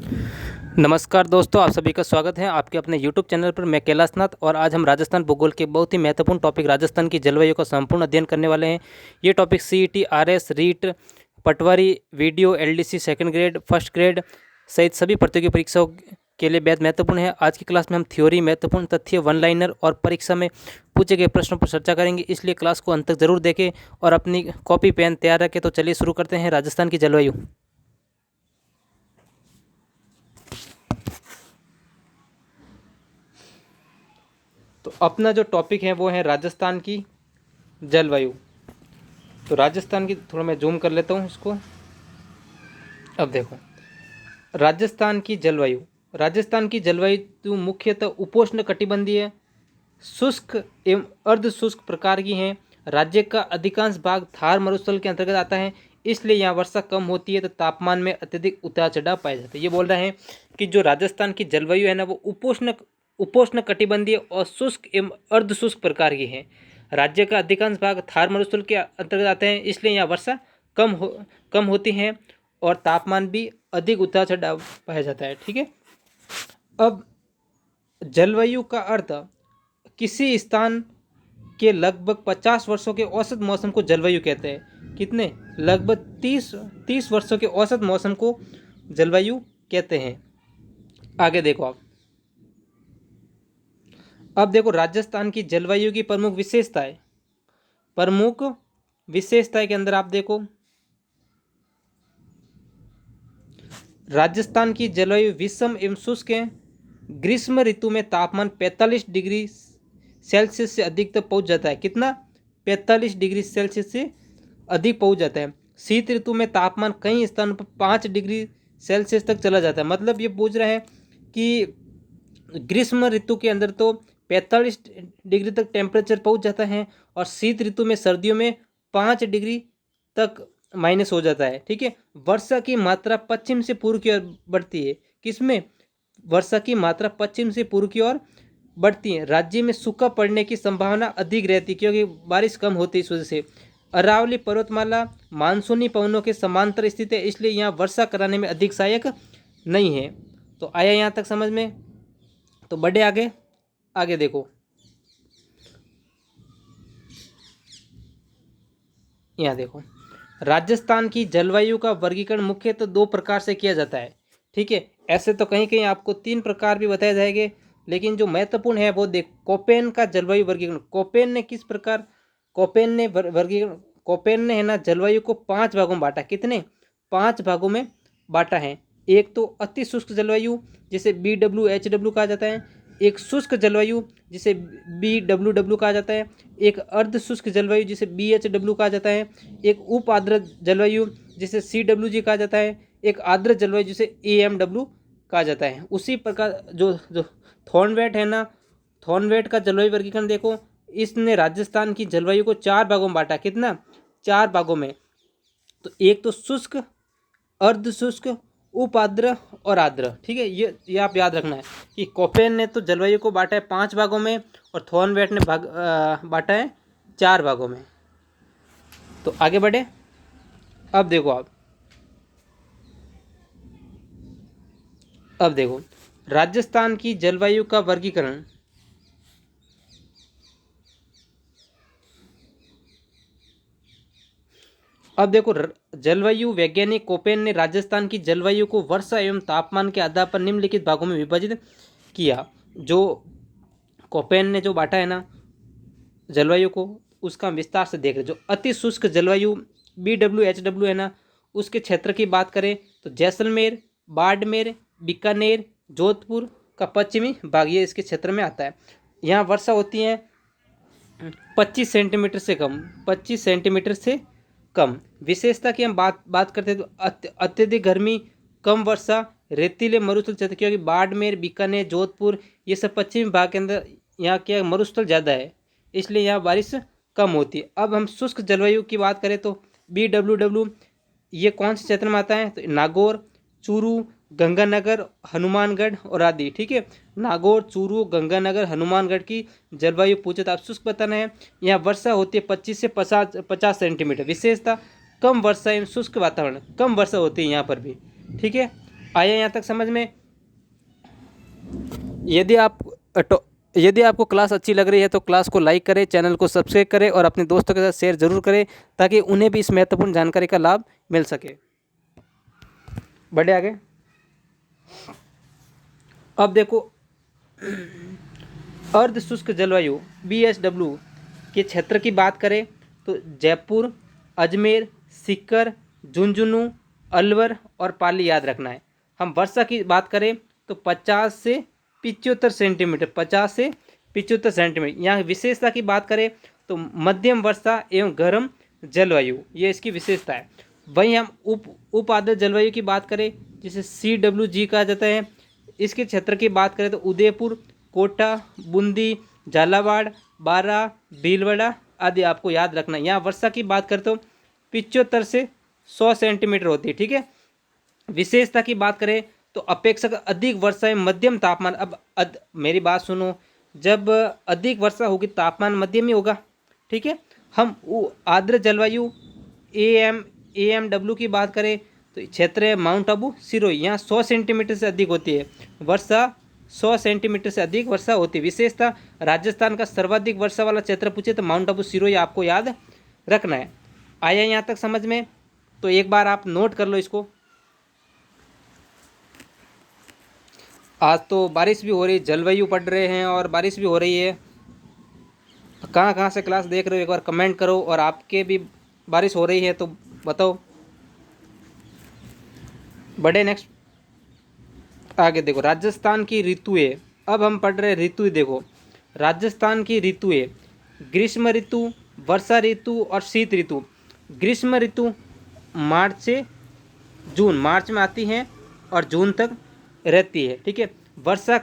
नमस्कार दोस्तों, आप सभी का स्वागत है आपके अपने YouTube चैनल पर। मैं कैलाश नाथ और आज हम राजस्थान भूगोल के बहुत ही महत्वपूर्ण टॉपिक राजस्थान की जलवायु का संपूर्ण अध्ययन करने वाले हैं। ये topic CET, RS, REET, patwari, video, LDC second grade, first grade सहित सभी प्रतियोगी परीक्षाओं के लिए बेहद महत्वपूर्ण है। आज की क्लास में हम थ्योरी, महत्वपूर्ण तथ्य, वन लाइनर और परीक्षा में पूछे गए प्रश्नों पर चर्चा करेंगे, इसलिए क्लास को अंत तक जरूर देखें और अपनी कॉपी पेन तैयार रखें। तो चलिए शुरू करते हैं। राजस्थान की जलवायु। तो अपना जो टॉपिक है वो है राजस्थान की जलवायु। तो राजस्थान की थोड़ा मैं जूम कर लेता हूँ इसको। अब देखो, राजस्थान की जलवायु मुख्यतः उपोष्ण कटिबंधीय, शुष्क एवं अर्ध शुष्क प्रकार की हैं। राज्य का अधिकांश भाग थार मरुस्थल के अंतर्गत आता है, इसलिए यहाँ वर्षा कम होती है तो तापमान में अत्यधिक उतार चढ़ाव पाए जाते हैं। ये बोल रहे हैं कि जो राजस्थान की जलवायु है ना, वो उपोष्ण कटिबंधीय और शुष्क एवं अर्ध शुष्क प्रकार की है। राज्य का अधिकांश भाग थार मरुस्थल के अंतर्गत आते हैं, इसलिए यहाँ वर्षा कम होती है और तापमान भी अधिक उतार चढ़ाव पाया जाता है। ठीक है। अब जलवायु का अर्थ किसी स्थान के लगभग 50 वर्षों के औसत मौसम को जलवायु कहते हैं। कितने? लगभग 30 वर्षों के औसत मौसम को जलवायु कहते हैं। आगे देखो आप। अब देखो राजस्थान की जलवायु की प्रमुख विशेषताएं के अंदर आप देखो, राजस्थान की जलवायु विषम एवं शुष्क है। ग्रीष्म ऋतु में तापमान 45 डिग्री सेल्सियस से अधिक तक पहुंच जाता है। कितना? 45 डिग्री सेल्सियस से अधिक पहुंच जाता है। शीत ऋतु में तापमान कई स्थानों पर 5 डिग्री सेल्सियस तक चला जाता है। मतलब ये पूछ रहे हैं कि ग्रीष्म ऋतु के अंदर तो 45 डिग्री तक टेम्परेचर पहुंच जाता है और शीत ऋतु में, सर्दियों में 5 डिग्री तक माइनस हो जाता है। ठीक है। वर्षा की मात्रा पश्चिम से पूर्व की ओर बढ़ती है। किसमें? वर्षा की मात्रा पश्चिम से पूर्व की ओर बढ़ती है। राज्य में सूखा पड़ने की संभावना अधिक रहती है क्योंकि बारिश कम होती है। इस वजह से अरावली पर्वतमाला मानसूनी पवनों के समांतर स्थित है, इसलिए यहाँ वर्षा कराने में अधिक सहायक नहीं है। तो आया यहाँ तक समझ में? तो बढ़े आगे देखो, यहाँ देखो, राजस्थान की जलवायु का वर्गीकरण मुख्यतः 2 प्रकार से किया जाता है। ठीक है। ऐसे तो कहीं कहीं आपको 3 प्रकार भी बताए जाएंगे, लेकिन जो महत्वपूर्ण है वो देख, कोपेन का जलवायु वर्गीकरण। कोपेन ने है ना जलवायु को 5 भागों में बांटा। कितने? 5 भागों में बांटा है। एक तो अति शुष्क जलवायु जिसे BWHW कहा जाता है, एक शुष्क जलवायु जिसे BWW कहा जाता है, एक अर्ध शुष्क जलवायु जिसे BHW कहा जाता है, एक उप आर्द्र जलवायु जिसे CWG कहा जाता है, एक आर्द्र जलवायु जिसे AMW कहा जाता है। उसी प्रकार जो थॉर्नवेट है ना, थॉर्नवेट का जलवायु वर्गीकरण देखो, इसने राजस्थान की जलवायु को 4 भागों में बांटा। कितना? 4 भागों में। तो एक तो शुष्क, अर्ध शुष्क, उपाद्र और आद्र। ठीक है। ये आप याद रखना है कि कोपेन ने तो जलवायु को बांटा है 5 भागों में और थॉर्नवेट ने बांटा है 4 भागों में। तो आगे बढ़े। अब देखो राजस्थान की जलवायु का वर्गीकरण। अब देखो, जलवायु वैज्ञानिक कोपेन ने राजस्थान की जलवायु को वर्षा एवं तापमान के आधार पर निम्नलिखित भागों में विभाजित किया। जो कोपेन ने जो बांटा है ना जलवायु को, उसका विस्तार से देख रहे। जो अति शुष्क जलवायु BWHW है ना, उसके क्षेत्र की बात करें तो जैसलमेर, बाड़मेर, बीकानेर, जोधपुर का पश्चिमी भाग ये इसके क्षेत्र में आता है। यहाँ वर्षा होती है 25 सेंटीमीटर से कम। विशेषता की हम बात करते हैं तो अत्यधिक गर्मी, कम वर्षा, रेतीले मरुस्थल क्षेत्र, क्योंकि बाड़मेर, बीकानेर, जोधपुर ये सब पश्चिमी भाग के अंदर यहाँ क्या मरुस्थल ज़्यादा है, इसलिए यहाँ बारिश कम होती है। अब हम शुष्क जलवायु की बात करें तो BWW ये कौन से क्षेत्र में आता है? तो नागौर, चूरू, गंगानगर, हनुमानगढ़ और आदि। ठीक है। नागौर, चूरू, गंगानगर, हनुमानगढ़ की जलवायु पूछे तो आप शुष्क बताना है। यहाँ वर्षा होती है 25 से 50 सेंटीमीटर। विशेषता कम वर्षा एवं शुष्क वातावरण, कम वर्षा होती है यहाँ पर भी। ठीक है। आया यहाँ तक समझ में? यदि आपको क्लास अच्छी लग रही है तो क्लास को लाइक करें, चैनल को सब्सक्राइब करें और अपने दोस्तों के साथ शेयर जरूर करें ताकि उन्हें भी इस महत्वपूर्ण जानकारी का लाभ मिल सके। बढ़े आगे। अब देखो अर्ध शुष्क जलवायु BSW के क्षेत्र की बात करें तो जयपुर, अजमेर, सीकर, झुंझुनू, अलवर और पाली याद रखना है। हम वर्षा की बात करें तो 50 से 75 सेंटीमीटर, 50 से 75 सेंटीमीटर। यहाँ विशेषता की बात करें तो मध्यम वर्षा एवं गर्म जलवायु, ये इसकी विशेषता है। वहीं हम उप आर्द्र जलवायु की बात करें जिसे CWG कहा जाता है, इसके क्षेत्र की बात करें तो उदयपुर, कोटा, बूंदी, झालावाड़, बारा, भीलवाड़ा आदि आपको याद रखना है। यहाँ वर्षा की बात करें तो 75 से 100 सेंटीमीटर होती है, ठीक है। विशेषता की बात करें तो अपेक्षाकृत अधिक वर्षा में मध्यम तापमान। अब मेरी बात सुनो, जब अधिक वर्षा होगी तापमान मध्यम ही होगा, ठीक है। हम आर्द्र जलवायु AMW की बात करें तो क्षेत्र है माउंट आबू सिरोही, यहाँ 100 सेंटीमीटर से अधिक होती है वर्षा, 100 सेंटीमीटर से अधिक वर्षा होती है। विशेषता राजस्थान का सर्वाधिक वर्षा वाला क्षेत्र पूछे तो माउंट आबू सिरोही आपको याद रखना है। आया यहाँ तक समझ में? तो एक बार आप नोट कर लो इसको। आज तो बारिश भी हो रही, जलवायु पढ़ रहे हैं और बारिश भी हो रही है। कहाँ कहाँ से क्लास देख रहे हो एक बार कमेंट करो, और आपके भी बारिश हो रही है तो बताओ। बढ़े नेक्स्ट आगे। देखो राजस्थान की ऋतुएं, अब हम पढ़ रहे ऋतु। देखो राजस्थान की ऋतुएं ग्रीष्म ऋतु, वर्षा ऋतु और शीत ऋतु। ग्रीष्म ऋतु मार्च से जून, मार्च में आती है और जून तक रहती है, ठीक है। वर्षा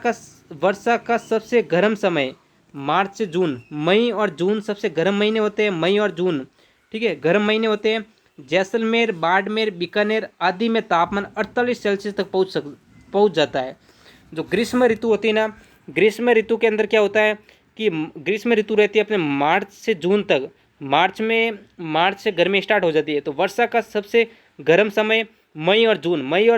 का सबसे गर्म समय मार्च से जून, मई और जून सबसे गर्म महीने होते हैं, मई और जून, ठीक है, गर्म महीने होते हैं। जैसलमेर, बाड़मेर, बीकानेर आदि में तापमान 48 सेल्सियस तक पहुंच जाता है। जो ग्रीष्म ऋतु होती है ना, ग्रीष्म ऋतु के अंदर क्या होता है कि ग्रीष्म ऋतु रहती है अपने मार्च से जून तक। मार्च से गर्मी स्टार्ट हो जाती है। तो वर्षा का सबसे गर्म समय मई और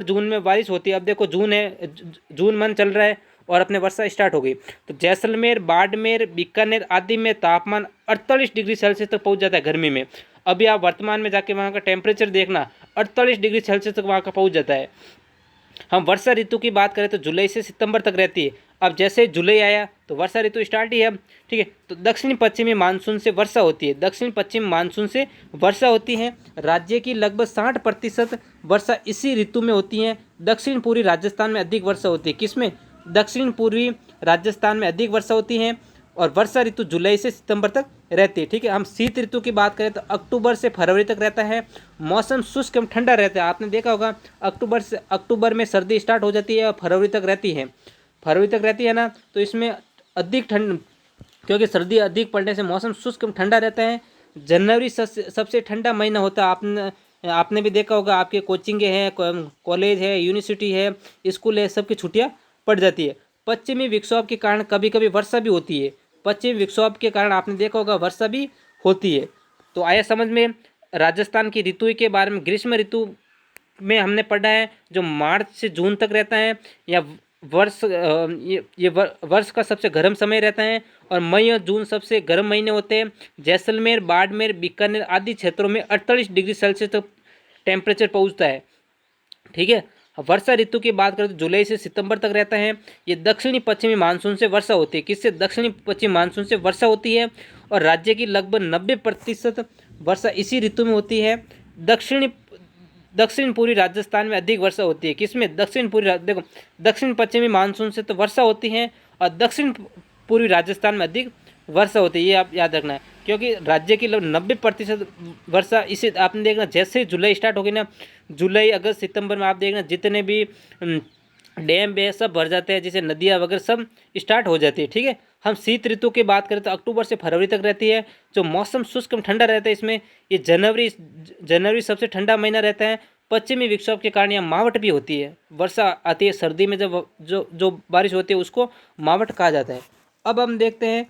जून में बारिश होती है। अब देखो जून है, जून मंथ चल रहा है और अपने वर्षा स्टार्ट हो गई। तो जैसलमेर, बाड़मेर, बीकानेर आदि में तापमान 48 डिग्री सेल्सियस तक पहुंच जाता है गर्मी में। अभी आप वर्तमान में जाके वहाँ का टेम्परेचर देखना, 48 डिग्री सेल्सियस तक वहाँ का पहुंच जाता है। हम वर्षा ऋतु की बात करें तो जुलाई से सितंबर तक रहती है। अब जैसे जुलाई आया तो वर्षा ऋतु स्टार्ट ही है अब, ठीक है। तो दक्षिण पश्चिमी मानसून से वर्षा होती है, दक्षिण पश्चिम मानसून से वर्षा होती है। राज्य की लगभग 60% वर्षा इसी ऋतु में होती है। दक्षिण पूर्वी राजस्थान में अधिक वर्षा होती है। किसमें? दक्षिण पूर्वी राजस्थान में अधिक वर्षा होती है और वर्षा ऋतु जुलाई से सितंबर तक रहती है, ठीक है। हम शीत ऋतु की बात करें तो अक्टूबर से फरवरी तक रहता है। मौसम शुष्क एवं ठंडा रहता है। आपने देखा होगा अक्टूबर में सर्दी स्टार्ट हो जाती है और फरवरी तक रहती है ना। तो इसमें अधिक ठंड, क्योंकि सर्दी अधिक पड़ने से मौसम शुष्क एवं ठंडा रहता है। जनवरी सबसे ठंडा महीना होता है। आपने भी देखा होगा, आपके कोचिंग है, कॉलेज है, यूनिवर्सिटी है, स्कूल है, सबकी छुट्टियाँ पड़ जाती है। पश्चिमी विक्षोभ के कारण कभी कभी वर्षा भी होती है। पश्चिमी विक्षोभ के कारण आपने देखा होगा वर्षा भी होती है। तो आया समझ में राजस्थान की ऋतु के बारे में। ग्रीष्म ऋतु में हमने पढ़ा है जो मार्च से जून तक रहता है, या वर्ष का सबसे गर्म समय रहता है और मई और जून सबसे गर्म महीने होते हैं। जैसलमेर, बाड़मेर, बीकानेर आदि क्षेत्रों में 48 डिग्री सेल्सियस तक टेम्परेचर पहुंचता है, ठीक है। वर्षा ऋतु की बात करें तो जुलाई से सितंबर तक रहता है। ये दक्षिणी पश्चिमी मानसून से वर्षा होती है। किससे? दक्षिणी पश्चिमी मानसून से वर्षा होती है और राज्य की लगभग 90% वर्षा इसी ऋतु में होती है। दक्षिण पूर्वी राजस्थान में अधिक वर्षा होती है। किसमें? देखो दक्षिण पश्चिमी मानसून से तो वर्षा होती है और दक्षिण पूर्वी राजस्थान में अधिक वर्षा होती है, ये आप याद रखना है। क्योंकि राज्य की लगभग 90% वर्षा इसे आपने देखना, जैसे जुलाई स्टार्ट होगी ना, जुलाई, अगस्त, सितंबर में आप देखना जितने भी डैम बे सब भर जाते हैं, जैसे नदियाँ वगैरह सब स्टार्ट हो जाती है, ठीक है। हम शीत ऋतु की बात करें तो अक्टूबर से फरवरी तक रहती है, जो मौसम शुष्क ठंडा रहता है। इसमें ये जनवरी सबसे ठंडा महीना रहता है। पश्चिमी विक्षोभ के कारण यहाँ मावट भी होती है, वर्षा आती है सर्दी में, जब जो बारिश होती है उसको मावट कहा जाता है। अब हम देखते हैं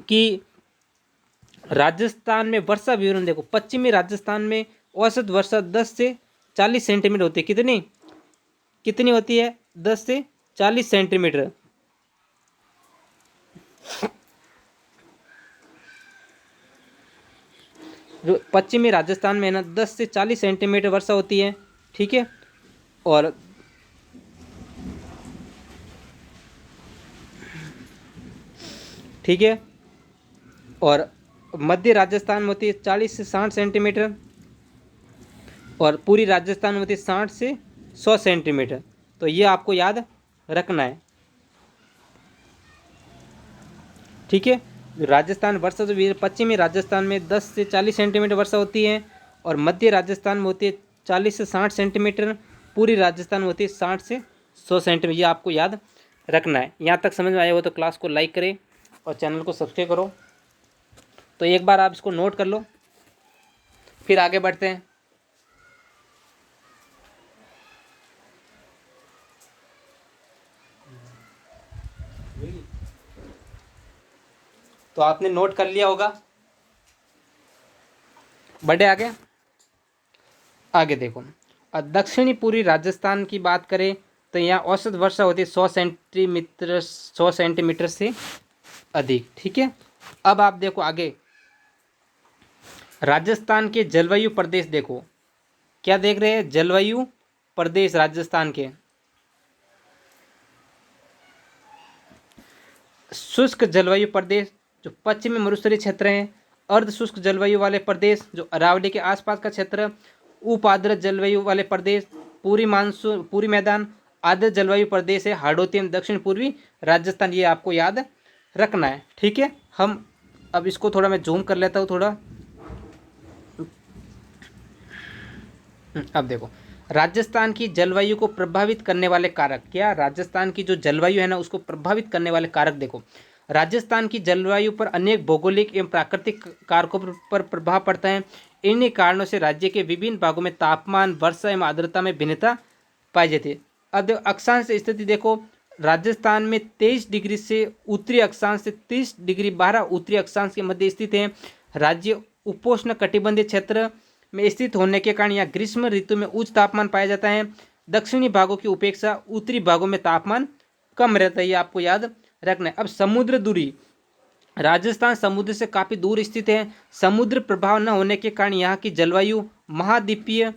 कि राजस्थान में वर्षा विवरण देखो। पश्चिमी राजस्थान में औसत वर्षा 10 से 40 सेंटीमीटर होती है। कितनी? कितनी होती है? 10 से 40 सेंटीमीटर। जो पश्चिमी राजस्थान में है ना 10 से 40 सेंटीमीटर वर्षा होती है, ठीक है। और ठीक है, और मध्य राजस्थान में होती है 40 से 60 सेंटीमीटर, और पूरी राजस्थान में होती है 60 से 100 सेंटीमीटर। तो ये आपको याद रखना है, ठीक है। राजस्थान वर्षा जो पश्चिमी राजस्थान में 10 से 40 सेंटीमीटर वर्षा होती है, और मध्य राजस्थान में होती है 40 से 60 सेंटीमीटर, पूरी राजस्थान में होती है 60 से 100 सेंटीमीटर। ये आपको याद रखना है। यहाँ तक समझ में आया हो तो क्लास को लाइक करें और चैनल को सब्सक्राइब करो। तो एक बार आप इसको नोट कर लो, फिर आगे बढ़ते हैं। तो आपने नोट कर लिया होगा। बढ़े आगे। आगे देखो, दक्षिणी पूर्वी राजस्थान की बात करें तो यहाँ औसत वर्षा होती है 100 सेंटीमीटर से अधिक, ठीक है। अब आप देखो आगे, राजस्थान के जलवायु प्रदेश देखो, क्या देख रहे हैं? जलवायु प्रदेश राजस्थान के। शुष्क जलवायु प्रदेश जो पश्चिमी मरुस्थलीय क्षेत्र हैं, अर्ध शुष्क जलवायु वाले प्रदेश जो अरावली के आसपास का क्षेत्र, उपाद्र जलवायु वाले प्रदेश, पूरी मैदान, आर्द्र जलवायु प्रदेश है हाड़ौती एवं दक्षिण पूर्वी राजस्थान। ये आपको याद रखना है, ठीक है। हम अब इसको थोड़ा मैं जूम कर लेता हूँ थोड़ा। अब देखो, राजस्थान की जलवायु को प्रभावित करने वाले कारक, क्या राजस्थान की जो जलवायु है ना उसको प्रभावित करने वाले कारक देखो। राजस्थान की जलवायु पर अनेक भौगोलिक एवं प्राकृतिक कारकों पर प्रभाव पड़ता है। इन्हीं कारणों से राज्य के विभिन्न भागों में तापमान, वर्षा एवं आर्द्रता में भिन्नता पाई जाती है। अब देखो, अक्षांश स्थिति देखो, राजस्थान में 23 डिग्री से उत्तरी अक्षांश से 30 डिग्री 12 उत्तरी अक्षांश के मध्य स्थित है। राज्य उपोष्ण कटिबंधीय क्षेत्र में स्थित होने के कारण यहाँ ग्रीष्म ऋतु में उच्च तापमान पाया जाता है। दक्षिणी भागों की उपेक्षा उत्तरी भागों में तापमान कम रहता है, ये आपको याद रखना है। अब समुद्र दूरी, राजस्थान समुद्र से काफ़ी दूर स्थित है। समुद्र प्रभाव न होने के कारण यहाँ की जलवायु महाद्वीपीय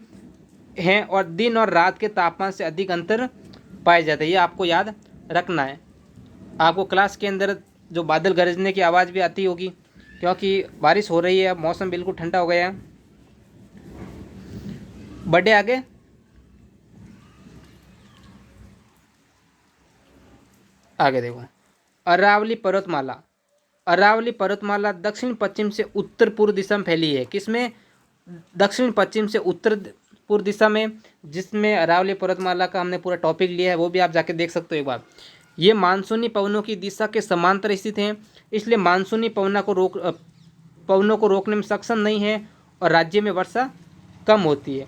है और दिन और रात के तापमान से अधिक अंतर पाया जाता है, ये आपको याद रखना है। आपको क्लास के अंदर जो बादल गरजने की आवाज़ भी आती होगी क्योंकि बारिश हो रही है, मौसम बिल्कुल ठंडा हो गया है। बढ़े आगे। आगे देखो, अरावली पर्वतमाला। अरावली पर्वतमाला दक्षिण पश्चिम से उत्तर पूर्व दिशा में फैली है। किसमें? दक्षिण पश्चिम से उत्तर पूर्व दिशा में, जिसमें अरावली पर्वतमाला का हमने पूरा टॉपिक लिया है, वो भी आप जाके देख सकते हो एक बार। ये मानसूनी पवनों की दिशा के समांतर स्थित हैं, इसलिए मानसूनी पवनों को रोकने में सक्षम नहीं है और राज्य में वर्षा कम होती है।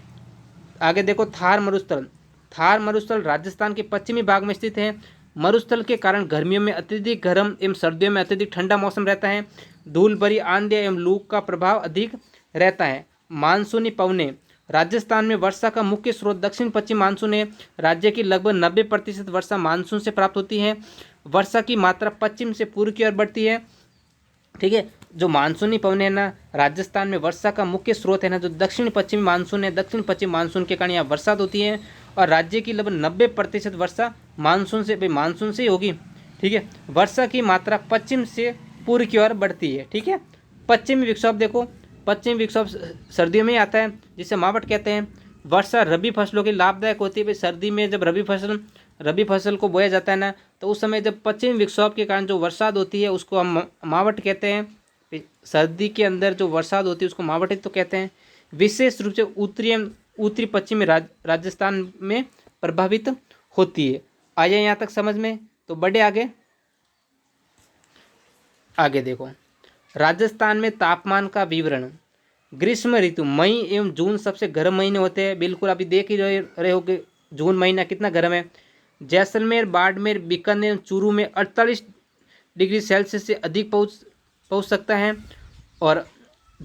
आगे देखो, थार मरुस्थल। थार मरुस्थल राजस्थान के पश्चिमी भाग में स्थित है। मरुस्थल के कारण गर्मियों में अत्यधिक गर्म एवं सर्दियों में अत्यधिक ठंडा मौसम रहता है। धूल भरी आंधी एवं लू का प्रभाव अधिक रहता है। मानसूनी पवने, राजस्थान में वर्षा का मुख्य स्रोत दक्षिण पश्चिम मानसून है। राज्य की लगभग 90% वर्षा मानसून से प्राप्त होती है। वर्षा की मात्रा पश्चिम से पूर्व की ओर बढ़ती है, ठीक है। जो मानसूनी पवन है ना, राजस्थान में वर्षा का मुख्य स्रोत है ना, जो दक्षिण पश्चिमी मानसून है, दक्षिण पश्चिम मानसून के कारण यहाँ बरसात होती है और राज्य की लगभग 90% वर्षा मानसून से ही होगी, ठीक है। वर्षा की मात्रा पश्चिम से पूर्व की ओर बढ़ती है, ठीक है। पश्चिमी विक्षोभ देखो, पश्चिमी विक्षोभ सर्दियों में ही आता है, जिसे मावट कहते हैं। वर्षा रबी फसलों की लाभदायक होती है। भाई सर्दी में जब रबी फसल को बोया जाता है ना, तो उस समय जब पश्चिमी विक्षोभ के कारण जो बरसात होती है उसको हम मावट कहते हैं। सर्दी के अंदर जो बरसात होती है उसको मावट तो कहते हैं। विशेष रूप से उत्तरी पश्चिमी राजस्थान में प्रभावित होती है। आइए यहाँ तक समझ में। तो बढ़े आगे। आगे देखो, राजस्थान में तापमान का विवरण। ग्रीष्म ऋतु मई एवं जून सबसे गर्म महीने होते हैं। बिल्कुल अभी देख ही रहे हो कि जून महीना कितना गर्म है। जैसलमेर, बाड़मेर, बीकानेर, चूरू में 48 डिग्री सेल्सियस से अधिक पहुंच सकता है। और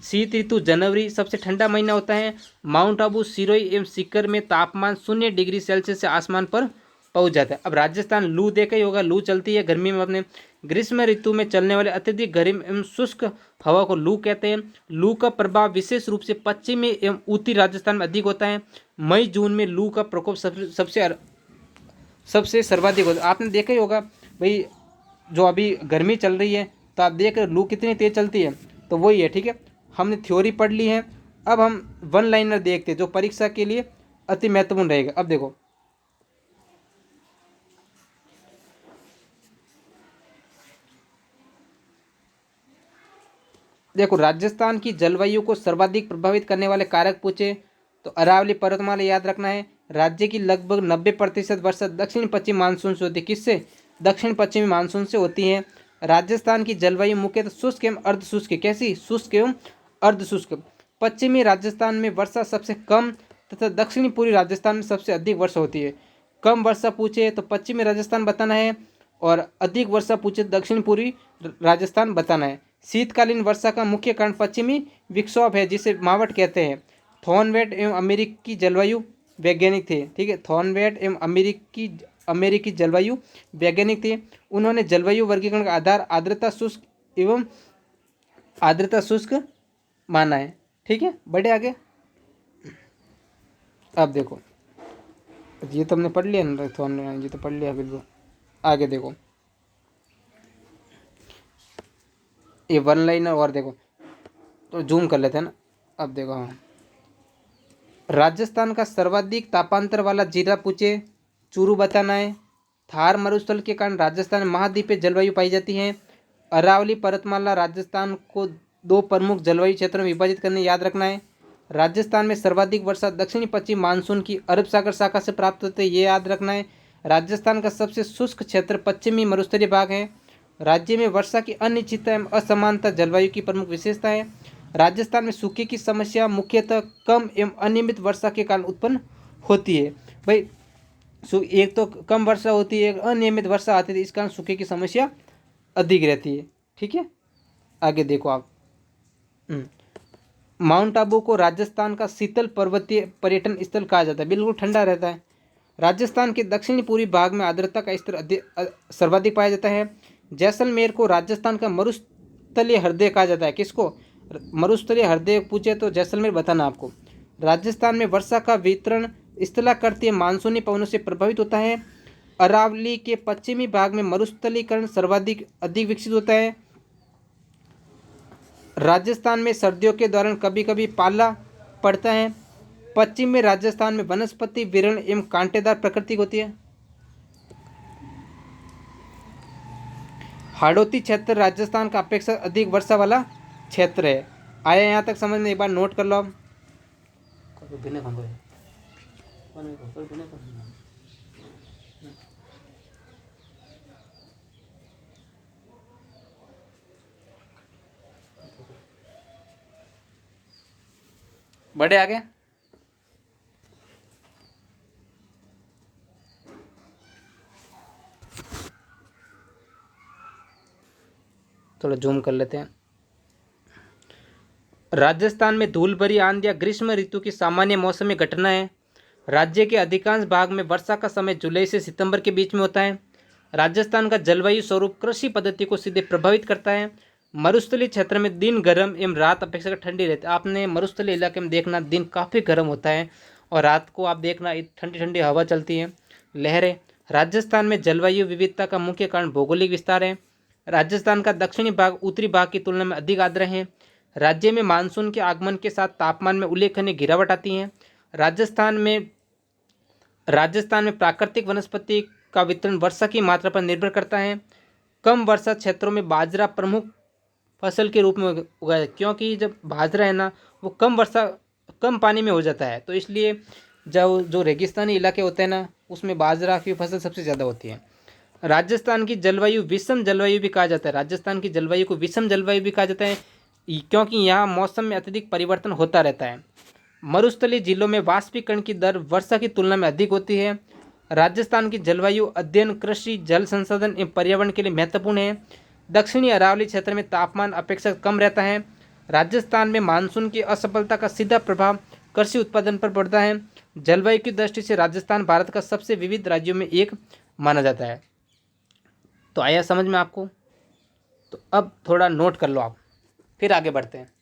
शीत ऋतु जनवरी सबसे ठंडा महीना होता है। माउंट आबू, सिरोही एवं सीकर में तापमान 0 डिग्री सेल्सियस से आसमान पर पहुंच जाता है। अब राजस्थान लू देखा ही होगा, लू चलती है गर्मी में अपने। ग्रीष्म ऋतु में चलने वाले अत्यधिक गर्म एवं शुष्क हवा को लू कहते हैं। लू का प्रभाव विशेष रूप से पश्चिमी एवं उत्तरी राजस्थान में अधिक होता है। मई जून में लू का प्रकोप सबसे सर्वाधिक होता है। आपने देखा ही होगा भाई, जो अभी गर्मी चल रही है तो आप देख रहे लू कितनी तेज चलती है, तो वही है। ठीक है, हमने थ्योरी पढ़ ली है, अब हम वन लाइनर देखते हैं जो परीक्षा के लिए अति महत्वपूर्ण रहेगा। अब देखो राजस्थान की जलवायु को सर्वाधिक प्रभावित करने वाले कारक पूछे तो अरावली पर्वतमाला याद रखना है। राज्य की लगभग 90% वर्षा दक्षिण पश्चिम मानसून से होती है। किससे? दक्षिण पश्चिमी मानसून से होती है। राजस्थान की जलवायु मुख्यतः शुष्क एवं अर्धशुष्क है। कैसी? शुष्क एवं अर्धशुष्क। पश्चिमी राजस्थान में वर्षा सबसे कम तथा दक्षिणी पूर्वी राजस्थान में सबसे अधिक वर्षा होती है। कम वर्षा पूछे तो पश्चिमी राजस्थान बताना है और अधिक वर्षा पूछे तो दक्षिण पूर्वी राजस्थान बताना है। शीतकालीन वर्षा का मुख्य कारण पश्चिमी विक्षोभ है जिसे मावट कहते हैं। थॉर्नवेट एवं अमेरिकी जलवायु वैज्ञानिक थे। ठीक है, थॉर्नवेट एवं अमेरिकी जलवायु वैज्ञानिक थे। उन्होंने जलवायु वर्गीकरण का आधार आर्द्रता शुष्क माना है। ठीक है, बढ़े आगे। अब देखो, ये तो हमने पढ़ लिया ना, थॉर्नवेट ये तो पढ़ लिया बिल्कुल। आगे देखो, ये वन लाइनर और देखो, तो जूम कर लेते हैं ना। अब देखो, हाँ, राजस्थान का सर्वाधिक तापांतर वाला जिला पूछे, चूरू बताना है। थार मरुस्थल के कारण राजस्थान में महाद्वीपीय जलवायु पाई जाती है। अरावली पर्वतमाला राजस्थान को 2 प्रमुख जलवायु क्षेत्रों में विभाजित करने याद रखना है। राजस्थान में सर्वाधिक वर्षा दक्षिणी पश्चिम मानसून की अरब सागर शाखा से प्राप्त होती है, ये याद रखना है। राजस्थान का सबसे शुष्क क्षेत्र पश्चिमी मरुस्थलीय भाग है। राज्य में वर्षा की अनिश्चितता एवं असमानता जलवायु की प्रमुख विशेषता है। राजस्थान में सूखे की समस्या मुख्यतः कम एवं अनियमित वर्षा के कारण उत्पन्न होती है। भाई, एक तो कम वर्षा होती है, अनियमित वर्षा आती है, इस कारण सूखे की समस्या अधिक रहती है। ठीक है, आगे देखो आप। माउंट आबू को राजस्थान का शीतल पर्वतीय पर्यटन स्थल कहा जाता है, बिल्कुल ठंडा रहता है। राजस्थान के दक्षिणी पूर्वी भाग में आर्द्रता का स्तर सर्वाधिक पाया जाता है। जैसलमेर को राजस्थान का मरुस्थलीय हृदय कहा जाता है। किसको? मरुस्थलीय हृदय पूछे तो जैसलमेर बताना आपको। राजस्थान में वर्षा का वितरण स्थलाकृतीय मानसूनी पवनों से प्रभावित होता है। अरावली के पश्चिमी भाग में मरुस्थलीकरण सर्वाधिक अधिक विकसित होता है। राजस्थान में सर्दियों के दौरान कभी कभी पाला पड़ता है। पश्चिम में राजस्थान में वनस्पति विरल एवं कांटेदार प्रकृति होती है। हाड़ौती क्षेत्र राजस्थान का अपेक्षा अधिक वर्षा वाला क्षेत्र है। आया यहाँ तक समझ में? एक बार नोट कर लो आप। बढ़े आगे। थोड़ा जूम कर लेते हैं। राजस्थान में धूल भरी आंधियां ग्रीष्म ऋतु की सामान्य मौसमी घटना है। राज्य के अधिकांश भाग में वर्षा का समय जुलाई से सितंबर के बीच में होता है। राजस्थान का जलवायु स्वरूप कृषि पद्धति को सीधे प्रभावित करता है। मरुस्थलीय क्षेत्र में दिन गर्म एवं रात अपेक्षाकृत ठंडी रहती है। आपने मरुस्थलीय इलाके में देखना दिन काफ़ी गर्म होता है और रात को आप देखना ठंडी ठंडी हवा चलती है। लहरें। राजस्थान में जलवायु विविधता का मुख्य कारण भौगोलिक विस्तार है। राजस्थान का दक्षिणी भाग उत्तरी भाग की तुलना में अधिक आर्द्र है। राज्य में मानसून के आगमन के साथ तापमान में उल्लेखनीय गिरावट आती है। राजस्थान में प्राकृतिक वनस्पति का वितरण वर्षा की मात्रा पर निर्भर करता है। कम वर्षा क्षेत्रों में बाजरा प्रमुख फसल के रूप में उगाया है, क्योंकि जब बाजरा है ना वो कम पानी में हो जाता है, तो इसलिए जो रेगिस्तानी इलाके होते हैं ना उसमें बाजरा की फसल सबसे ज़्यादा होती है। राजस्थान की जलवायु विषम जलवायु भी कहा जाता है। राजस्थान की जलवायु को विषम जलवायु भी कहा जाता है क्योंकि यहाँ मौसम में अत्यधिक परिवर्तन होता रहता है। मरुस्थलीय जिलों में वाष्पीकरण की दर वर्षा की तुलना में अधिक होती है। राजस्थान की जलवायु अध्ययन कृषि, जल संसाधन एवं पर्यावरण के लिए महत्वपूर्ण है। दक्षिणी अरावली क्षेत्र में तापमान अपेक्षाकृत कम रहता है। राजस्थान में मानसून की असफलता का सीधा प्रभाव कृषि उत्पादन पर पड़ता है। जलवायु की दृष्टि से राजस्थान भारत का सबसे विविध राज्यों में एक माना जाता है। तो आया समझ में आपको? तो अब थोड़ा नोट कर लो आप, फिर आगे बढ़ते हैं।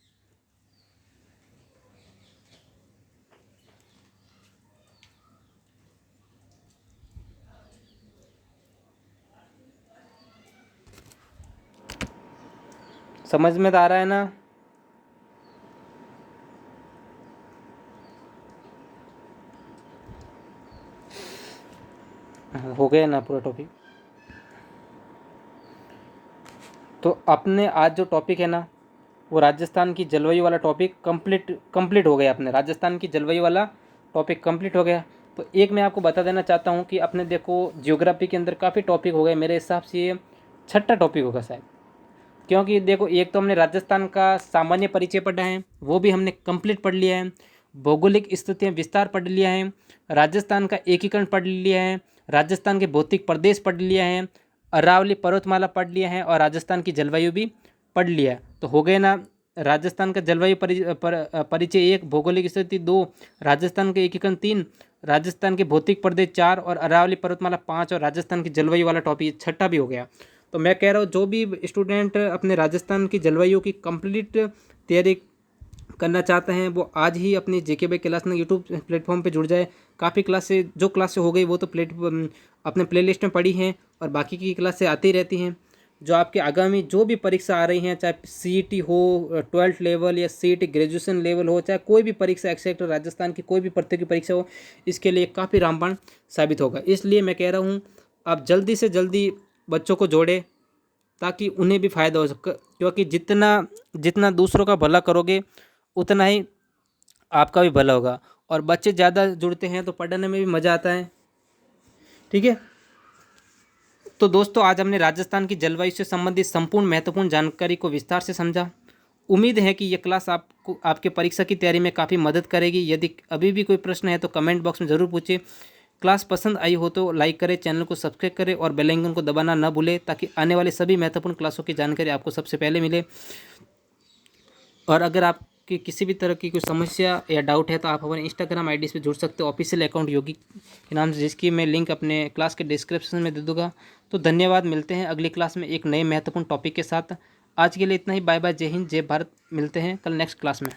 समझ में तो आ रहा है ना? हो गया ना पूरा टॉपिक? तो अपने आज जो टॉपिक है ना, वो राजस्थान की जलवायु वाला टॉपिक कंप्लीट हो गया। अपने राजस्थान की जलवायु वाला टॉपिक कंप्लीट हो गया। तो एक मैं आपको बता देना चाहता हूँ कि अपने देखो जियोग्राफी के अंदर काफ़ी टॉपिक हो गए। मेरे हिसाब से ये छठा टॉपिक होगा शायद, क्योंकि देखो एक तो हमने राजस्थान का सामान्य परिचय पढ़ा है, वो भी हमने कंप्लीट पढ़ लिया है। भौगोलिक स्थितियाँ विस्तार पढ़ लिया है। राजस्थान का एकीकरण पढ़ लिया है। राजस्थान के भौतिक प्रदेश पढ़ लिया है। अरावली पर्वतमाला पढ़ लिया है और राजस्थान की जलवायु भी पढ़ लिया है। तो हो गए ना राजस्थान का जलवायु परिचय 1, भौगोलिक स्थिति 2, राजस्थान के एकीकरण 3, राजस्थान के भौतिक प्रदेश 4 और अरावली पर्वतमाला 5 और राजस्थान की जलवायु वाला टॉपिक छठा भी हो गया। तो मैं कह रहा हूँ जो भी स्टूडेंट अपने राजस्थान की जलवायु की कंप्लीट तैयारी करना चाहते हैं वो आज ही अपनी जेके बाई क्लास ने यूट्यूब प्लेटफॉर्म पे जुड़ जाए। काफ़ी क्लासे जो क्लासे हो गई वो तो अपने प्लेलिस्ट में पड़ी हैं और बाकी की क्लासें आती रहती हैं। जो आपके आगामी जो भी परीक्षा आ रही हैं, चाहे सीईटी हो 12th लेवल या सीईटी ग्रेजुएशन लेवल हो, चाहे कोई भी परीक्षा एक्सेप्ट राजस्थान की कोई भी प्रतियोगी परीक्षा हो, इसके लिए काफ़ी रामबाण साबित होगा। इसलिए मैं कह रहा हूँ आप जल्दी से जल्दी बच्चों को जोड़े ताकि उन्हें भी फ़ायदा हो सके, क्योंकि जितना जितना दूसरों का भला करोगे उतना ही आपका भी भला होगा। और बच्चे ज़्यादा जुड़ते हैं तो पढ़ने में भी मज़ा आता है। ठीक है। तो दोस्तों आज हमने राजस्थान की जलवायु से संबंधित संपूर्ण महत्वपूर्ण जानकारी को विस्तार से समझा। उम्मीद है कि यह क्लास आपको आपके परीक्षा की तैयारी में काफ़ी मदद करेगी। यदि अभी भी कोई प्रश्न है तो कमेंट बॉक्स में ज़रूर पूछिए। क्लास पसंद आई हो तो लाइक करें, चैनल को सब्सक्राइब करें और बेल आइकन को दबाना न भूलें ताकि आने वाले सभी महत्वपूर्ण क्लासों की जानकारी आपको सबसे पहले मिले। और अगर आपकी किसी भी तरह की कोई समस्या या डाउट है तो आप हमारे इंस्टाग्राम आईडी पे जुड़ सकते हो, ऑफिशियल अकाउंट योगी के नाम से, जिसकी मैं लिंक अपने क्लास के डिस्क्रिप्शन में दे दूँगा। तो धन्यवाद, मिलते हैं अगली क्लास में एक नए महत्वपूर्ण टॉपिक के साथ। आज के लिए इतना ही। बाय बाय, जय हिंद, जय भारत। मिलते हैं कल नेक्स्ट क्लास में।